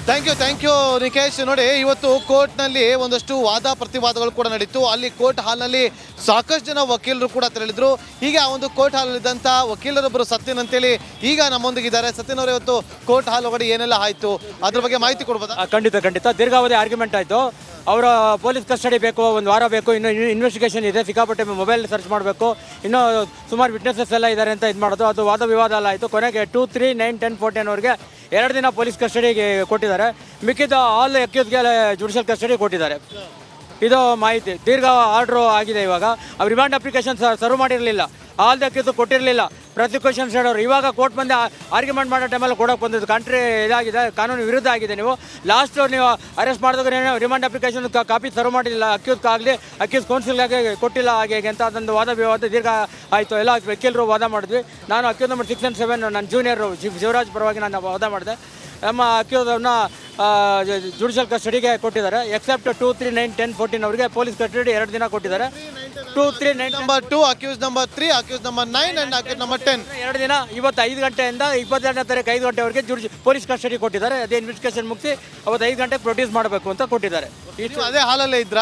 Thank you Nikesh. ನೋಡಿ, ಇವತ್ತು ಕೋರ್ಟ್ನಲ್ಲಿ ಒಂದಷ್ಟು ವಾದ ಪ್ರತಿವಾದಗಳು ಕೂಡ ನಡೀತು. ಅಲ್ಲಿ ಕೋರ್ಟ್ ಹಾಲ್ನಲ್ಲಿ ಸಾಕಷ್ಟು ಜನ ವಕೀಲರು ಕೂಡ ತೆರಳಿದ್ರು. ಹೀಗೆ ಆ ಒಂದು ಕೋರ್ಟ್ ಹಾಲಲ್ಲಿದ್ದಂಥ ವಕೀಲರೊಬ್ಬರು ಸತ್ಯನ್ ಅಂತೇಳಿ ಈಗ ನಮ್ಮೊಂದಿಗಿದ್ದಾರೆ. ಸತ್ಯನ್ ಅವರು, ಇವತ್ತು ಕೋರ್ಟ್ ಹಾಲ್ ಒಳಗಡೆ ಏನೆಲ್ಲ ಆಯಿತು ಅದ್ರ ಬಗ್ಗೆ ಮಾಹಿತಿ ಕೊಡ್ಬೋದಾ? ಖಂಡಿತ ದೀರ್ಘಾವಧಿ ಆರ್ಗ್ಯುಮೆಂಟ್ ಆಯಿತು. ಅವರ ಪೊಲೀಸ್ ಕಸ್ಟಡಿ ಬೇಕು, ಒಂದು ವಾರ ಬೇಕು, ಇನ್ನು ಇನ್ವೆಸ್ಟಿಗೇಷನ್ ಇದೆ, ಸಿಕ್ಕಾಪಟ್ಟೆ ಮೊಬೈಲ್ ಸರ್ಚ್ ಮಾಡಬೇಕು, ಇನ್ನೂ ಸುಮಾರು ವಿಟ್ನೆಸಸ್ ಎಲ್ಲ ಇದ್ದಾರೆ ಅಂತ ಇದು ಮಾಡೋದು. ಅದು ವಾದ ವಿವಾದ ಎಲ್ಲ ಆಯಿತು. ಕೊನೆಗೆ 2, 3, 9, 10, 14 ಅವ್ರಿಗೆ 2 ದಿನ ಪೊಲೀಸ್ ಕಸ್ಟಡಿಗೆ ಕೊಟ್ಟಿದ್ದಾರೆ. ಮಿಕ್ಕಿದ ಆಲ್ ಅಕ್ಯೂಸ್ಗೆ ಜುಡಿಷಿಯಲ್ ಕಸ್ಟಡಿ ಕೊಟ್ಟಿದ್ದಾರೆ. ಇದು ಮಾಹಿತಿ. ದೀರ್ಘ ಆರ್ಡ್ರು ಆಗಿದೆ. ಇವಾಗ ಅವ್ರು ರಿಮಾಂಡ್ ಅಪ್ಲಿಕೇಶನ್ ಸರ್ವ್ ಮಾಡಿರಲಿಲ್ಲ, ಆಲ್ ದ ಅಕ್ಯೂಸ್ ಕೊಟ್ಟಿರಲಿಲ್ಲ. ಪ್ರಾಸಿಕ್ಯೂಷನ್ ಸೈಡ್ ಅವರು ಇವಾಗ ಕೋರ್ಟ್ ಬಂದು ಆರ್ಗ್ಯುಮೆಂಟ್ ಮಾಡೋ ಟೈಮಲ್ಲಿ ಕೊಡೋಕೆ ಬಂದಿದ್ದು ಕಂಟ್ರಿ ಇದಾಗಿದೆ, ಕಾನೂನು ವಿರುದ್ಧ ಆಗಿದೆ. ನೀವು ಲಾಸ್ಟ್ ನೀವು ಅರೆಸ್ಟ್ ಮಾಡಿದಾಗ ರಿಮಾಂಡ್ ಅಪ್ಲಿಕೇಶನ್ ಕಾಪಿ ಸರ್ವ್ ಮಾಡಿಲ್ಲ, ಅಕ್ಯೂಸ್ಗಾಗಲಿ ಅಕ್ಯೂಸ್ ಕೌನ್ಸಿಲ್ಗಾಗಿ ಕೊಟ್ಟಿಲ್ಲ, ಹಾಗೆ ಅಂತ ಅದೊಂದು ವಾದ ವಿವಾದ ದೀರ್ಘ ಆಯಿತು. ಎಲ್ಲ ವಕೀಲರು ವಾದ ಮಾಡಿದ್ವಿ. ನಾನು ಅಕ್ಯೂಸ್ ನಂಬರ್ 6 and 7 ನನ್ನ ಜೂನಿಯರು ಶಿವರಾಜ್ ಪರವಾಗಿ ನಾನು ವಾದ ಮಾಡಿದೆ. ನಮ್ಮ ಅಕ್ಯೂಸನ್ನು ಜುಡಿಷಿಯಲ್ ಕಸ್ಟಡಿಗೆ ಕೊಟ್ಟಿದ್ದಾರೆ. ಎಕ್ಸೆಪ್ಟ್ 2, 3, 9, 10, 14 ಅವರಿಗೆ ಪೊಲೀಸ್ ಕಸ್ಟಡಿ 2 ದಿನ ಕೊಟ್ಟಿದ್ದಾರೆ. 2, 3, 9 number 2, accused number 3, accused number 9 and accused number 10 2 ದಿನ. ಇವತ್ತು 5 ಗಂಟೆಯಿಂದ 22ನೇ ತಾರೀಕು 5 ಗಂಟೆವರೆಗೆ ಪೊಲೀಸ್ ಕಸ್ಟಡಿ ಕೊಟ್ಟಿದ್ದಾರೆ. ಅದೇ ಇನ್ವೆಸ್ಟಿಗೇಷನ್ ಮುಗಿಸಿ ಅವತ್ತು 5 ಗಂಟೆಗೆ ಪ್ರೊಡ್ಯೂಸ್ ಮಾಡಬೇಕು ಅಂತ ಕೊಟ್ಟಿದ್ದಾರೆ. ಅದೇ ಹಾಲಲ್ಲೇ ಇದ್ರ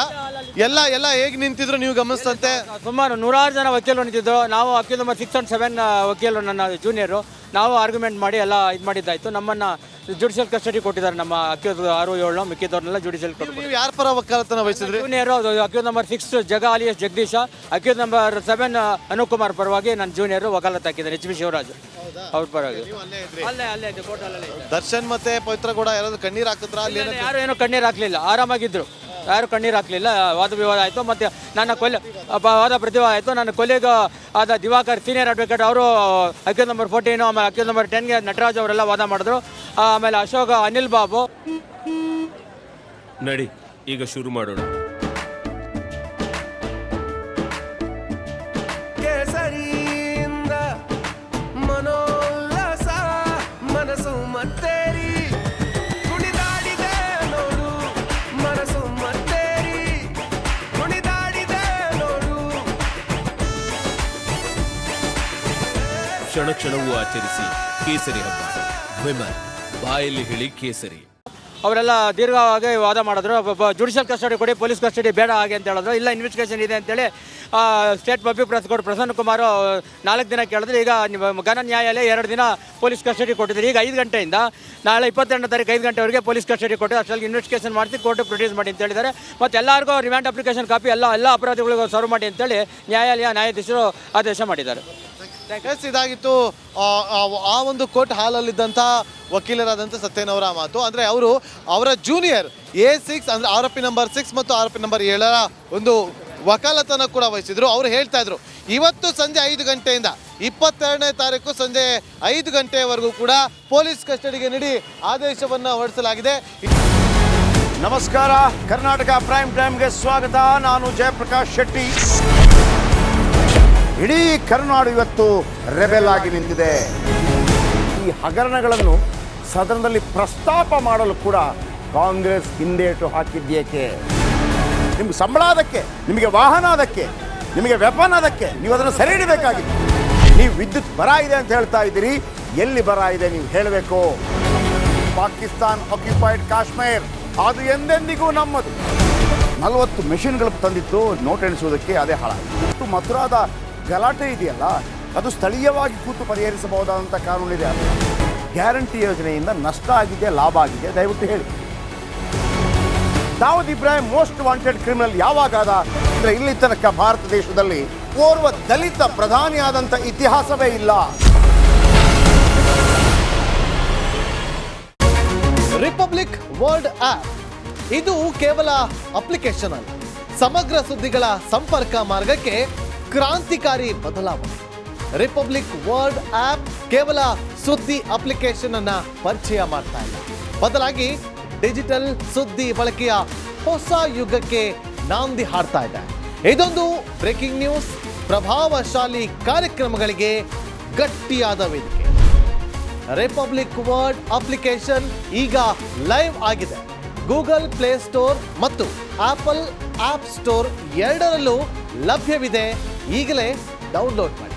ಎಲ್ಲ ಹೇಗೆ ನಿಂತಿದ್ರು ನೀವು ಗಮನಿಸ್ತಂತೆ? ಸುಮಾರು 100 ಜನ ವಕೀಲರು ನಿಂತಿದ್ರು. ನಾವು ಅಕ್ಯೂಸ್ ನಂಬರ್ 6 and 7 ವಕೀಲರು, ನನ್ನ ಜೂನಿಯರು, ನಾವು ಆರ್ಗ್ಯುಮೆಂಟ್ ಮಾಡಿ ಎಲ್ಲ ಇದು ಮಾಡಿದ್ದಾಯಿತು. ನಮ್ಮನ್ನು ಜುಡಿಷಿಯಲ್ ಕಸ್ಟಡಿ ಕೊಟ್ಟಿದ್ದಾರೆ. ನಮ್ಮ ಅಕ್ಯೂಸ್ 6, 7 ಮಿಕ್ಕಿದವ್ರನ್ನೆಲ್ಲ ಜುಡಿಷಿಯಲ್ ಕೊಟ್ಟು. ನೀವು ಯಾರ ಪರ ವಕಾಲತನ ವಹಿಸಿದ್ರಿ? Junior accused number 6 Jaga alias Jagadish, accused number 7 Anukumar ಪರವಾಗಿ ನನ್ನ ಜೂನಿಯರು ವಕಾಲತ್ ಹಾಕಿದ್ದಾರೆ. HB ಶಿವರಾಜ್ ಅವ್ರ ಪರವಾಗಿ. ಅಲ್ಲೇ ಕೋರ್ಟಲ್ಲೇ. ದರ್ಶನ್ ಮತ್ತೆ ಪವಿತ್ರ ಗೌಡ ಯಾರಾದ್ರು ಕಣ್ಣೀರು ಹಾಕಿದ್ರ? ಅಲ್ಲಿ ಯಾರು ಏನೋ ಕಣ್ಣೀರು ಹಾಕಲಿಲ್ಲ, ಆರಾಮಾಗಿದ್ರು, ಯಾರು ಕಣ್ಣೀರು ಹಾಕಲಿಲ್ಲ. ವಾದ ವಿವಾದ ಆಯಿತು. ಮತ್ತು ನನ್ನ ವಾದ ಪ್ರತಿವಾದ ಆಯಿತು. ನನ್ನ ಕೊಲೆಗ ಆದ ದಿವಾಕರ್ ಸೀನಿಯರ್ ಅಡ್ವೊಕೇಟ್ ಅವರು ಅಕ್ಯೂಸ್ ನಂಬರ್ 14, ಆಮೇಲೆ ಅಕ್ಯೂಸ್ ನಂಬರ್ 10ಗೆ ನಟರಾಜ್ ಅವರೆಲ್ಲ ವಾದ ಮಾಡಿದ್ರು. ಆಮೇಲೆ ಅಶೋಕ, ಅನಿಲ್ ಬಾಬು. ನಡಿ ಈಗ ಶುರು ಮಾಡೋಣ. ಕೇಸರಿಯಿಂದ ಮನೋಲ್ಲಾಸ ಮನಸ್ಸು ಮತ್ತೇರಿ ಕುಣಿದಾಡಿದೆ ನೋಡು, ಮನಸ್ಸು ಮತ್ತೇರಿ ಕುಣಿದಾಡಿದೆ ನೋಡು. ಕ್ಷಣ ಕ್ಷಣವೂ ಆಚರಿಸಿ ಕೇಸರಿ ಹಬ್ಬ. ವಿಮಲ್ ಬಾಯಲ್ಲಿ ಹೇಳಿ ಕೇಸರಿ. ಅವರೆಲ್ಲ ದೀರ್ಘವಾಗಿ ವಾದ ಮಾಡಿದ್ರು. ಜುಡಿಷಿಯಲ್ ಕಸ್ಟಡಿ ಕೊಡಿ, ಪೊಲೀಸ್ ಕಸ್ಟಡಿ ಬೇಡ ಹಾಗೆ ಅಂತ ಹೇಳಿದ್ರು. ಇಲ್ಲ, ಇನ್ವೆಸ್ಟಿಗೇಷನ್ ಇದೆ ಅಂತೇಳಿ state public prosecutor Prasanna Kumar 4 ದಿನ ಕೇಳಿದ್ರು. ಈಗ ಘನ ನ್ಯಾಯಾಲಯ 2 ದಿನ ಪೊಲೀಸ್ ಕಸ್ಟಡಿ ಕೊಟ್ಟಿದ್ದಾರೆ. ಈಗ 5 ಗಂಟೆಯಿಂದ ನಾಳೆ 22ನೇ ತಾರೀಕು 5 ಗಂಟೆವರೆಗೆ ಪೊಲೀಸ್ ಕಸ್ಟಡಿ ಕೊಟ್ಟು ಅಷ್ಟರಲ್ಲಿ ಇನ್ವೆಸ್ಟಿಗೇಷನ್ ಮಾಡಿಸಿ ಕೋರ್ಟಿಗೆ ಪ್ರೊಡ್ಯೂಸ್ ಮಾಡಿ ಅಂತ ಹೇಳಿದ್ದಾರೆ. ಮತ್ತು ಎಲ್ಲರಿಗೂ ರಿಮಾಂಡ್ ಅಪ್ಲಿಕೇಶನ್ ಕಾಪಿ ಎಲ್ಲ ಅಪರಾಧಿಗಳಿಗೂ ಸರ್ವ್ ಮಾಡಿ ಅಂತೇಳಿ ನ್ಯಾಯಾಧೀಶರು ಆದೇಶ ಮಾಡಿದ್ದಾರೆ. ಇದಾಗಿತ್ತು ಆ ಒಂದು ಕೋರ್ಟ್ ಹಾಲಲ್ಲಿದ್ದಂಥ ವಕೀಲರಾದಂಥ ಸತ್ಯನ್ ಅವರ ಮಾತು. ಅಂದರೆ ಅವರ ಜೂನಿಯರ್ A6 ಅಂದರೆ ಆರೋಪಿ ನಂಬರ್ 6 ಮತ್ತು ಆರೋಪಿ ನಂಬರ್ 7ರ ಒಂದು ವಕಾಲತನ ಕೂಡ ವಹಿಸಿದ್ರು. ಅವರು ಹೇಳ್ತಾ ಇದ್ರು, ಇವತ್ತು ಸಂಜೆ 5 ಗಂಟೆಯಿಂದ 22ನೇ ತಾರೀಕು ಸಂಜೆ 5 ಗಂಟೆವರೆಗೂ ಕೂಡ ಪೊಲೀಸ್ ಕಸ್ಟಡಿಗೆ ನೀಡಿ ಆದೇಶವನ್ನು ಹೊರಡಿಸಲಾಗಿದೆ. ನಮಸ್ಕಾರ, ಕರ್ನಾಟಕ ಪ್ರೈಮ್ ಟೈಮ್ಗೆ ಸ್ವಾಗತ. ನಾನು ಜಯಪ್ರಕಾಶ್ ಶೆಟ್ಟಿ. ಇಡೀ ಕರ್ನಾಡು ಇವತ್ತು ರೆಬೆಲ್ ಆಗಿ ನಿಂತಿದೆ. ಈ ಹಗರಣಗಳನ್ನು ಸದನದಲ್ಲಿ ಪ್ರಸ್ತಾಪ ಮಾಡಲು ಕೂಡ ಕಾಂಗ್ರೆಸ್ ಹಿಂದೇಟು ಹಾಕಿದ್ದೇಕೆ? ನಿಮ್ಗೆ ಸಂಬಳ ಅದಕ್ಕೆ, ನಿಮಗೆ ವಾಹನ ಅದಕ್ಕೆ, ನಿಮಗೆ ವೆಪನ್ ಅದಕ್ಕೆ, ನೀವು ಅದನ್ನು ಸೆರೆ ಹಿಡಿಬೇಕಾಗಿತ್ತು. ನೀವು ವಿದ್ಯುತ್ ಬರ ಇದೆ ಅಂತ ಹೇಳ್ತಾ ಇದ್ದೀರಿ, ಎಲ್ಲಿ ಬರ ಇದೆ ನೀವು ಹೇಳಬೇಕು. ಪಾಕಿಸ್ತಾನ್ ಆಕ್ಯುಪೈಡ್ ಕಾಶ್ಮೀರ್ ಅದು ಎಂದೆಂದಿಗೂ ನಮ್ಮದು. 40 ಮೆಷಿನ್ಗಳು ತಂದಿತ್ತು ನೋಟ್ ಎಣಿಸುವುದಕ್ಕೆ, ಅದೇ ಹಾಳಾಯಿತು. ಮಥುರಾದ ಗಲಾಟೆ ಇದೆಯಲ್ಲ, ಅದು ಸ್ಥಳೀಯವಾಗಿ ಕೂತು ಪರಿಹರಿಸಬಹುದಾದಂಥ ಕಾನೂನಿದೆ. ಗ್ಯಾರಂಟಿ ಯೋಜನೆಯಿಂದ ನಷ್ಟ ಆಗಿದೆ, ಲಾಭ ಆಗಿದೆ, ದಯವಿಟ್ಟು ಹೇಳಿ. Dawood Ibrahim most wanted criminal ಯಾವಾಗಾದ ಅಂದರೆ ಇಲ್ಲಿ ತನಕ ಭಾರತ ದೇಶದಲ್ಲಿ ಓರ್ವ ದಲಿತ ಪ್ರಧಾನಿಯಾದಂಥ ಇತಿಹಾಸವೇ ಇಲ್ಲ. ರಿಪಬ್ಲಿಕ್ ವರ್ಲ್ಡ್ ಆ್ಯಪ್ ಇದು ಕೇವಲ ಅಪ್ಲಿಕೇಶನ್ ಅಲ್ಲ, ಸಮಗ್ರ ಸುದ್ದಿಗಳ ಸಂಪರ್ಕ ಮಾರ್ಗಕ್ಕೆ ಕ್ರಾಂತಿಕಾರಿ ಬದಲಾವಣೆ. ರಿಪಬ್ಲಿಕ್ ವರ್ಲ್ಡ್ ಆ್ಯಪ್ ಕೇವಲ ಸುದ್ದಿ ಅಪ್ಲಿಕೇಶನ್ ಅನ್ನ ಪರಿಚಯ ಮಾಡ್ತಾ ಇಲ್ಲ, ಬದಲಾಗಿ ಡಿಜಿಟಲ್ ಸುದ್ದಿ ಬಳಕೆಯ ಹೊಸ ಯುಗಕ್ಕೆ ನಾಂದಿ ಹಾಡ್ತಾ ಇದೆ. ಇದೊಂದು ಬ್ರೇಕಿಂಗ್ ನ್ಯೂಸ್, ಪ್ರಭಾವಶಾಲಿ ಕಾರ್ಯಕ್ರಮಗಳಿಗೆ ಗಟ್ಟಿಯಾದ ವೇದಿಕೆ. ರಿಪಬ್ಲಿಕ್ ವರ್ಲ್ಡ್ ಅಪ್ಲಿಕೇಶನ್ ಈಗ ಲೈವ್ ಆಗಿದೆ. ಗೂಗಲ್ ಪ್ಲೇ ಸ್ಟೋರ್ ಮತ್ತು ಆಪಲ್ ಆಪ್ ಸ್ಟೋರ್ ಎರಡರಲ್ಲೂ ಲಭ್ಯವಿದೆ. ಈಗಲೇ ಡೌನ್ಲೋಡ್ ಮಾಡಿ.